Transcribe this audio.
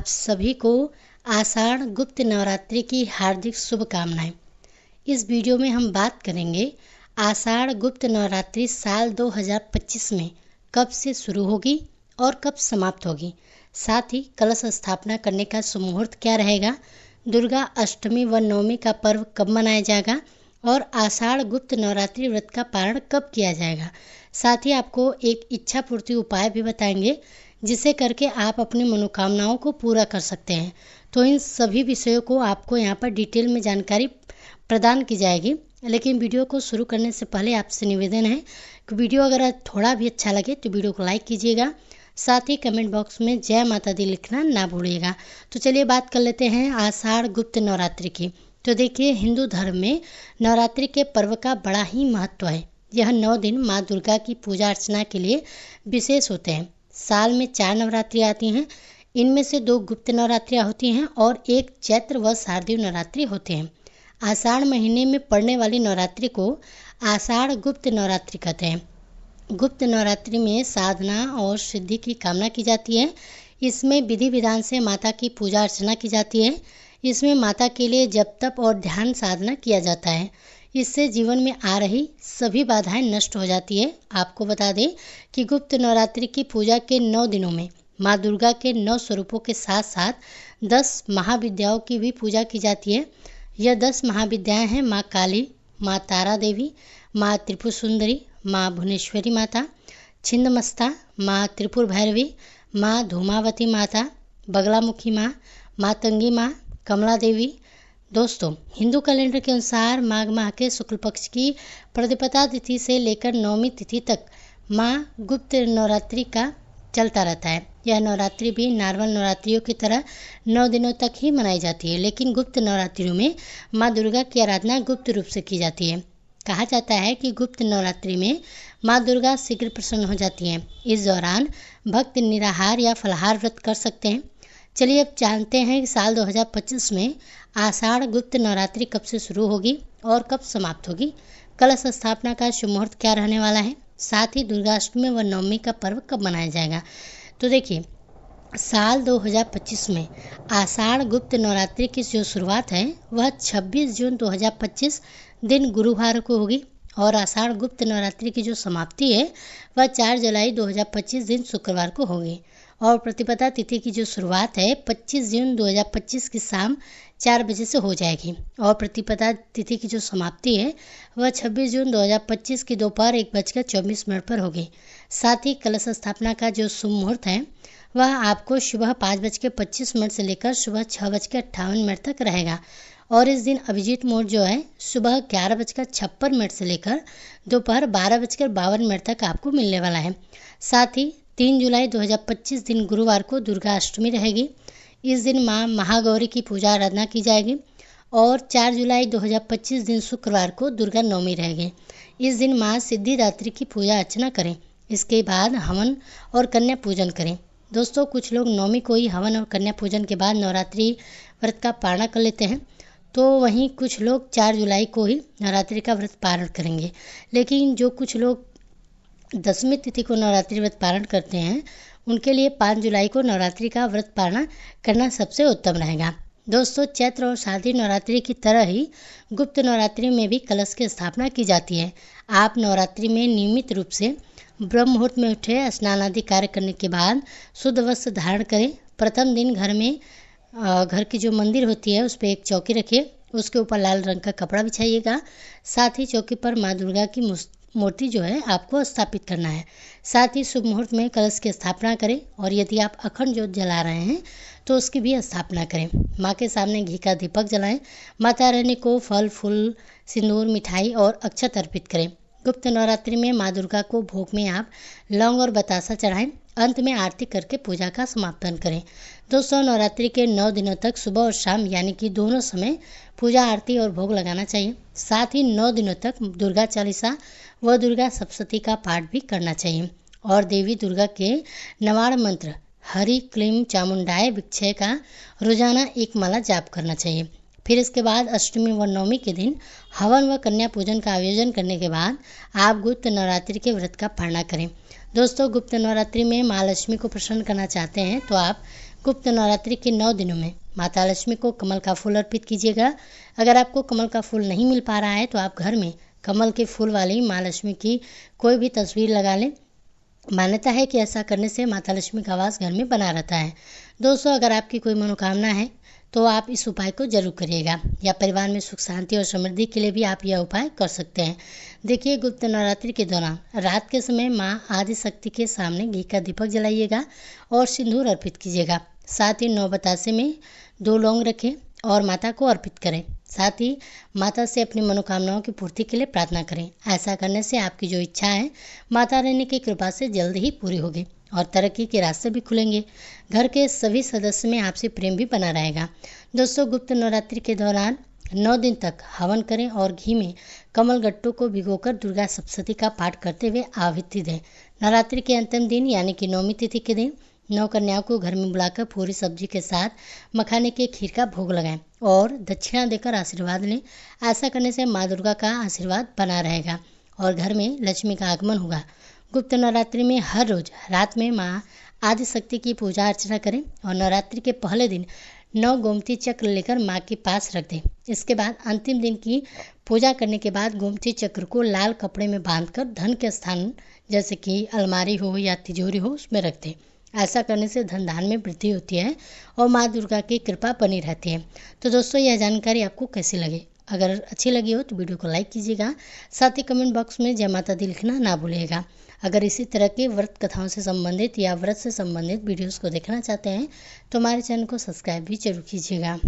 आप सभी को आषाढ़ गुप्त नवरात्रि की हार्दिक शुभकामनाएं। इस वीडियो में हम बात करेंगे आषाढ़ गुप्त नवरात्रि साल 2025 में कब से शुरू होगी और कब समाप्त होगी। साथ ही कलश स्थापना करने का सुमुहूर्त क्या रहेगा, दुर्गा अष्टमी व नवमी का पर्व कब मनाया जाएगा और आषाढ़ गुप्त नवरात्रि व्रत का पारण कब किया जाएगा। साथ ही आपको एक इच्छा पूर्ति उपाय भी बताएंगे जिसे करके आप अपनी मनोकामनाओं को पूरा कर सकते हैं। तो इन सभी विषयों को आपको यहाँ पर डिटेल में जानकारी प्रदान की जाएगी। लेकिन वीडियो को शुरू करने से पहले आपसे निवेदन है कि वीडियो अगर थोड़ा भी अच्छा लगे तो वीडियो को लाइक कीजिएगा। साथ ही कमेंट बॉक्स में जय माता दी लिखना ना भूलिएगा। तो चलिए बात कर लेते हैं आषाढ़ गुप्त नवरात्रि की। तो देखिए, हिंदू धर्म में नवरात्रि के पर्व का बड़ा ही महत्व है। यह 9 दिन माँ दुर्गा की पूजा अर्चना के लिए विशेष होते हैं। साल में 4 नवरात्रि आती हैं। इनमें से 2 गुप्त नवरात्रियाँ होती हैं और एक चैत्र व शारदीय नवरात्रि होते हैं। आषाढ़ महीने में पड़ने वाली नवरात्रि को आषाढ़ गुप्त नवरात्रि कहते हैं। गुप्त नवरात्रि में साधना और सिद्धि की कामना की जाती है। इसमें विधि विधान से माता की पूजा अर्चना की जाती है। इसमें माता के लिए जप तप और ध्यान साधना किया जाता है। इससे जीवन में आ रही सभी बाधाएं नष्ट हो जाती है। आपको बता दें कि गुप्त नवरात्रि की पूजा के 9 दिनों में माँ दुर्गा के 9 स्वरूपों के साथ साथ 10 महाविद्याओं की भी पूजा की जाती है। यह 10 महाविद्याएं हैं माँ काली, माँ तारा देवी, माँ त्रिपुर सुंदरी, माँ भुवनेश्वरी माता, छिंदमस्ता, माँ त्रिपुर भैरवी, माँ धूमावती माता, बगलामुखी माँ, मातंगी माँ, कमला देवी। दोस्तों, हिंदू कैलेंडर के अनुसार माघ माह के शुक्ल पक्ष की प्रतिपदा तिथि से लेकर नवमी तिथि तक माँ गुप्त नवरात्रि का चलता रहता है। यह नवरात्रि भी नॉर्मल नवरात्रियों की तरह 9 दिनों तक ही मनाई जाती है, लेकिन गुप्त नवरात्रियों में माँ दुर्गा की आराधना गुप्त रूप से की जाती है। कहा जाता है कि गुप्त नवरात्रि में माँ दुर्गा शीघ्र प्रसन्न हो जाती हैं। इस दौरान भक्त निराहार या फलाहार व्रत कर सकते हैं। चलिए अब जानते हैं कि साल 2025 में आषाढ़ गुप्त नवरात्रि कब से शुरू होगी और कब समाप्त होगी। कलश स्थापना का शुभ मुहूर्त क्या रहने वाला है, साथ ही दुर्गाष्टमी व नवमी का पर्व कब मनाया जाएगा। तो देखिए, साल 2025 में आषाढ़ गुप्त नवरात्रि की जो शुरुआत है वह 26 जून 2025 दिन गुरुवार को होगी और आषाढ़ गुप्त नवरात्रि की जो समाप्ति है वह 4 जुलाई 2025 दिन शुक्रवार को होगी और प्रतिपदा तिथि की जो शुरुआत है 25 जून 2025 की शाम 4 बजे से हो जाएगी और प्रतिपदा तिथि की जो समाप्ति है वह 26 जून 2025 की दोपहर 1:24 पर होगी। साथ ही कलश स्थापना का जो शुभ मुहूर्त है वह आपको सुबह 5:25 से लेकर सुबह 6:58 तक रहेगा और इस दिन अभिजीत मुहूर्त जो है सुबह 11:56 से लेकर दोपहर 12:52 तक आपको मिलने वाला है। साथ ही 3 जुलाई 2025 दिन गुरुवार को दुर्गा अष्टमी रहेगी। इस दिन माँ महागौरी की पूजा आराधना की जाएगी और 4 जुलाई 2025 दिन शुक्रवार को दुर्गा नवमी रहेगी। इस दिन माँ सिद्धिदात्री की पूजा अर्चना करें। इसके बाद हवन और कन्या पूजन करें। दोस्तों, कुछ लोग नवमी को ही हवन और कन्या पूजन के बाद नवरात्रि व्रत का पारण कर लेते हैं, तो वहीं कुछ लोग 4 जुलाई को ही नवरात्रि का व्रत पारण करेंगे। लेकिन जो कुछ लोग 10वीं तिथि को नवरात्रि व्रत पारण करते हैं उनके लिए 5 जुलाई को नवरात्रि का व्रत पारण करना सबसे उत्तम रहेगा। दोस्तों, चैत्र और शारदीय नवरात्रि की तरह ही गुप्त नवरात्रि में भी कलश की स्थापना की जाती है। आप नवरात्रि में नियमित रूप से ब्रह्म मुहूर्त में उठे स्नान आदि कार्य करने के बाद शुद्ध वस्त्र धारण करें। प्रथम दिन घर की जो मंदिर होती है उस पर एक चौकी रखिए, उसके ऊपर लाल रंग का कपड़ा बिछाइएगा। साथ ही चौकी पर माँ दुर्गा की मूर्ति जो है आपको स्थापित करना है। साथ ही शुभ मुहूर्त में कलश की स्थापना करें और यदि आप अखंड ज्योत जला रहे हैं तो उसकी भी स्थापना करें। माँ के सामने घी का दीपक जलाएं। माता रानी को फल फूल सिंदूर मिठाई और अक्षत अर्पित करें। गुप्त नवरात्रि में माँ दुर्गा को भोग में आप लौंग और बतासा चढ़ाएं। अंत में आरती करके पूजा का समापन करें। दोस्तों, नवरात्रि के 9 दिनों तक सुबह और शाम यानी कि दोनों समय पूजा आरती और भोग लगाना चाहिए। साथ ही 9 दिनों तक दुर्गा चालीसा व दुर्गा सप्तशती का पाठ भी करना चाहिए और देवी दुर्गा के नवाड़ मंत्र हरि क्लीम चामुंडाय विक्षय का रोजाना 1 माला जाप करना चाहिए। फिर इसके बाद अष्टमी व नवमी के दिन हवन व कन्या पूजन का आयोजन करने के बाद आप गुप्त नवरात्रि के व्रत का पारणा करें। दोस्तों, गुप्त नवरात्रि में माँ लक्ष्मी को प्रसन्न करना चाहते हैं तो आप गुप्त नवरात्रि के 9 दिनों में माता लक्ष्मी को कमल का फूल अर्पित कीजिएगा। अगर आपको कमल का फूल नहीं मिल पा रहा है तो आप घर में कमल के फूल वाली माँ लक्ष्मी की कोई भी तस्वीर लगा लें। मान्यता है कि ऐसा करने से माता लक्ष्मी का वास घर में बना रहता है। दोस्तों, अगर आपकी कोई मनोकामना है तो आप इस उपाय को जरूर करिएगा, या परिवार में सुख शांति और समृद्धि के लिए भी आप यह उपाय कर सकते हैं। देखिए, गुप्त नवरात्रि के दौरान रात के समय माँ आदि शक्ति के सामने घी का दीपक जलाइएगा और सिंदूर अर्पित कीजिएगा। साथ ही 9 बतासे में 2 लौंग रखें और माता को अर्पित करें। साथ ही माता से अपनी मनोकामनाओं की पूर्ति के लिए प्रार्थना करें। ऐसा करने से आपकी जो इच्छा है माता रानी की कृपा से जल्द ही पूरी होगी और तरक्की के रास्ते भी खुलेंगे। घर के सभी सदस्य में आपसे प्रेम भी बना रहेगा। दोस्तों, गुप्त नवरात्रि के दौरान 9 दिन तक हवन करें और घी में कमल गट्टों को भिगोकर दुर्गा सप्तशती का पाठ करते हुए आहुति दें। नवरात्रि के अंतिम दिन यानी कि 9वीं तिथि के दिन 9 कन्याओं को घर में बुलाकर पूरी सब्जी के साथ मखाने के खीर का भोग लगाएं और दक्षिणा देकर आशीर्वाद लें। ऐसा करने से माँ दुर्गा का आशीर्वाद बना रहेगा और घर में लक्ष्मी का आगमन होगा। गुप्त नवरात्रि में हर रोज रात में माँ आदि शक्ति की पूजा अर्चना करें और नवरात्रि के पहले दिन 9 गोमती चक्र लेकर माँ के पास रख दें। इसके बाद अंतिम दिन की पूजा करने के बाद गोमती चक्र को लाल कपड़े में बांधकर धन के स्थान जैसे कि अलमारी हो या तिजोरी हो उसमें रख दें। ऐसा करने से धन धान में वृद्धि होती है और माँ दुर्गा की कृपा बनी रहती है। तो दोस्तों, यह जानकारी आपको कैसी लगी? अगर अच्छी लगी हो तो वीडियो को लाइक कीजिएगा। साथ ही कमेंट बॉक्स में जय माता दी लिखना ना भूलिएगा। अगर इसी तरह के व्रत कथाओं से संबंधित या व्रत से संबंधित वीडियोस को देखना चाहते हैं तो हमारे चैनल को सब्सक्राइब भी जरूर कीजिएगा।